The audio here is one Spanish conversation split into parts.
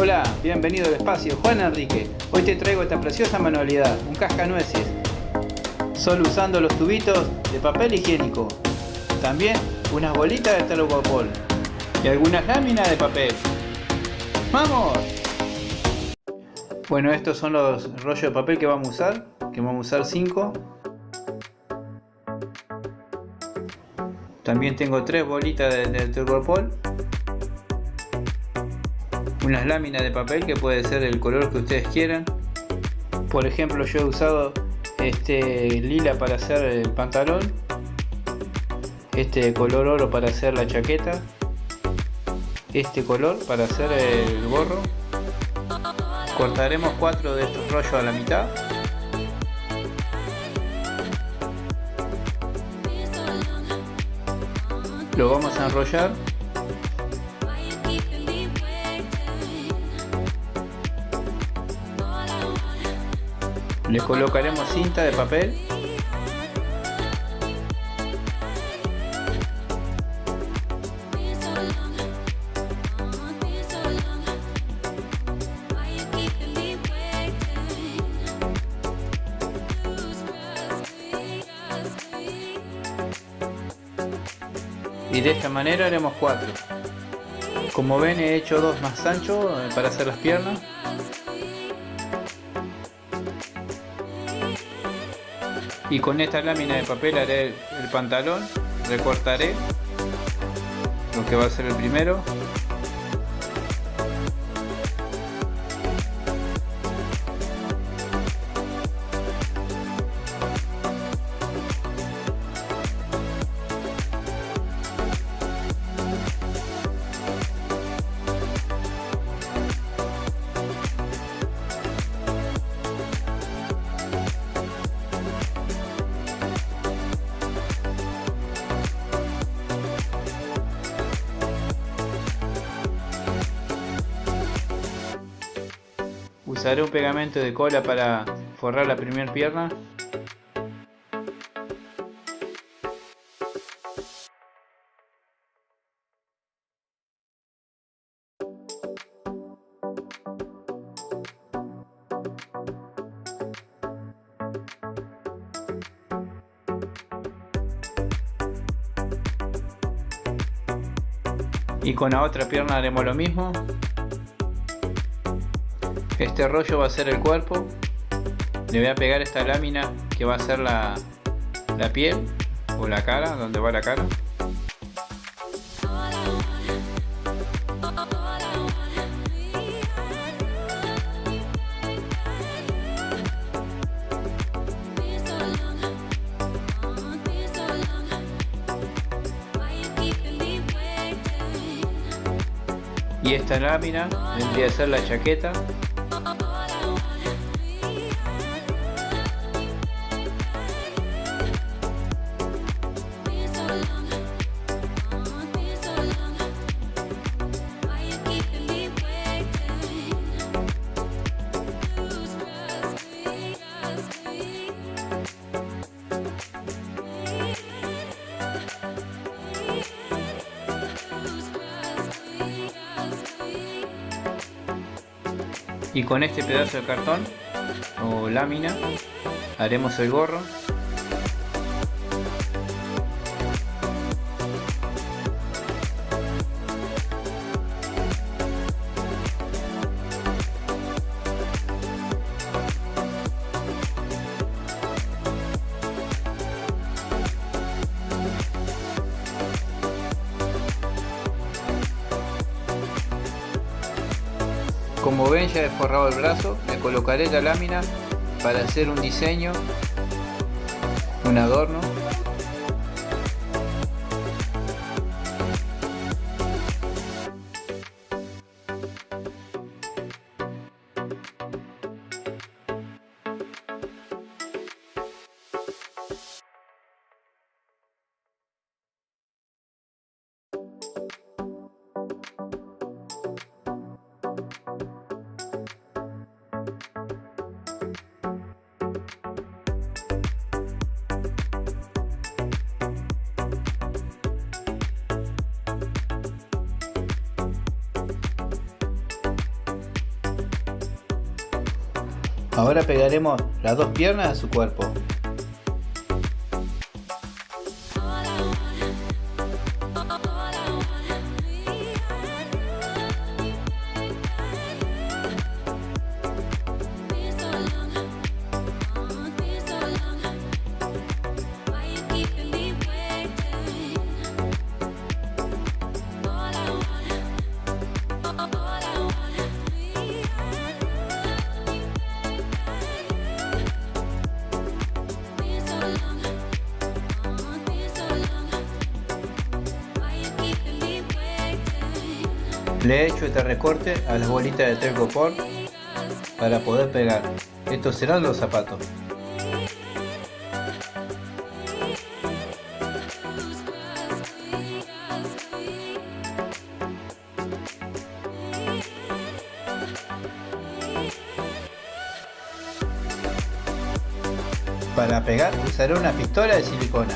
Hola, bienvenido al espacio, Juan Enrique. Hoy te traigo esta preciosa manualidad, un cascanueces. Solo usando los tubitos de papel higiénico. También unas bolitas de tergopol y algunas láminas de papel. ¡Vamos! Bueno, estos son los rollos de papel que vamos a usar 5. También tengo 3 bolitas de tergopol. Unas láminas de papel que puede ser el color que ustedes quieran. Por ejemplo, yo he usado este lila para hacer el pantalón, este color oro para hacer la chaqueta, este color para hacer el gorro. Cortaremos 4 de estos rollos a la mitad. Lo vamos a enrollar. Le colocaremos cinta de papel. Y de esta manera haremos 4. Como ven, he hecho 2 más anchos para hacer las piernas. Y con esta lámina de papel haré el pantalón, recortaré lo que va a ser el primero. Usaré un pegamento de cola para forrar la primera pierna. Y con la otra pierna haremos lo mismo. Este rollo va a ser el cuerpo. Le voy a pegar esta lámina que va a ser la piel o la cara, donde va la cara. Y esta lámina vendría a ser la chaqueta. Y con este pedazo de cartón o lámina haremos el gorro. Como ven, ya he forrado el brazo, le colocaré la lámina para hacer un diseño, un adorno. Ahora pegaremos las dos piernas a su cuerpo. Le he hecho este recorte a las bolitas de telgopor para poder pegar. Estos serán los zapatos. Para pegar usaré una pistola de silicona.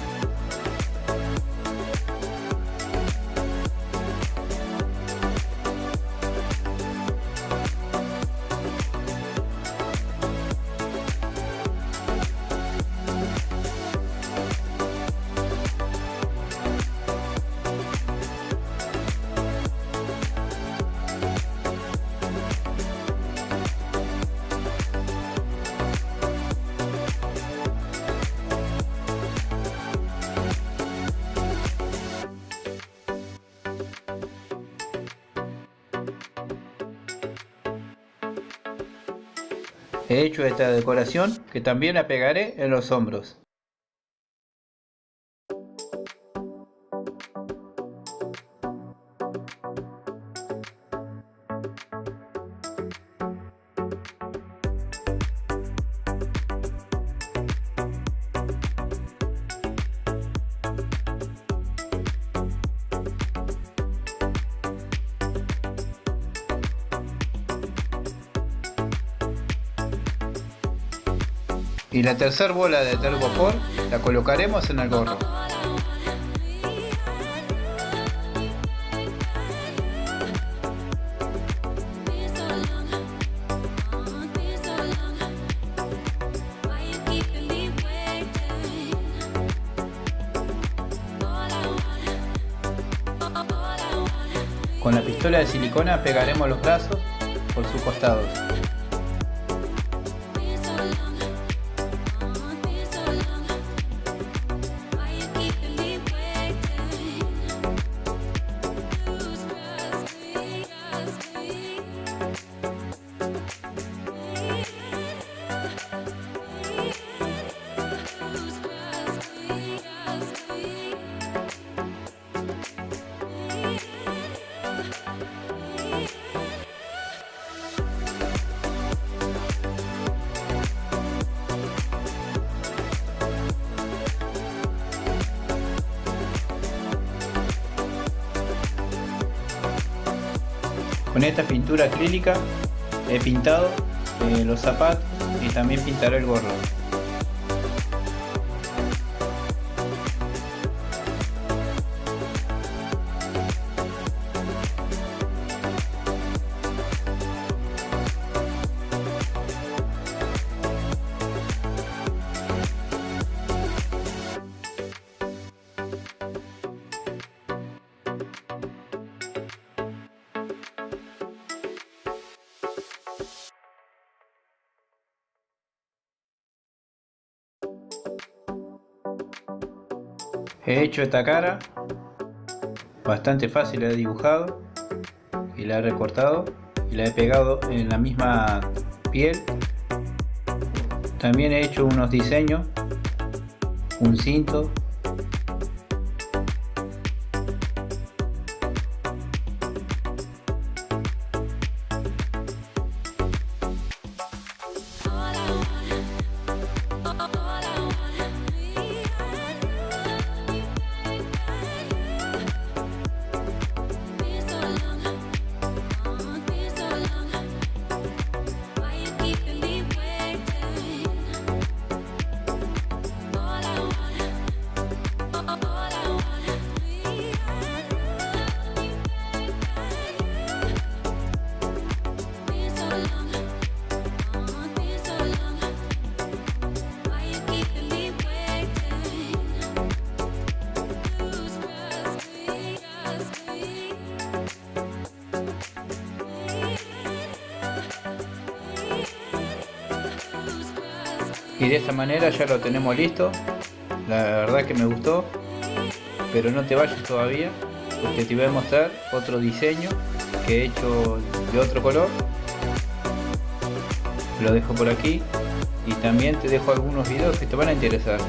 He hecho esta decoración que también la pegaré en los hombros. Y la tercera bola de telgopor la colocaremos en el gorro. Con la pistola de silicona pegaremos los brazos por sus costados. Con esta pintura acrílica he pintado los zapatos y también pintaré el gorro. He hecho esta cara, bastante fácil, la he dibujado y la he recortado y la he pegado en la misma piel. También he hecho unos diseños, un cinto, Y de esta manera ya lo tenemos listo. La verdad que me gustó, pero no te vayas todavía, porque te voy a mostrar otro diseño que he hecho de otro color. Lo dejo por aquí y también te dejo algunos videos que te van a interesar.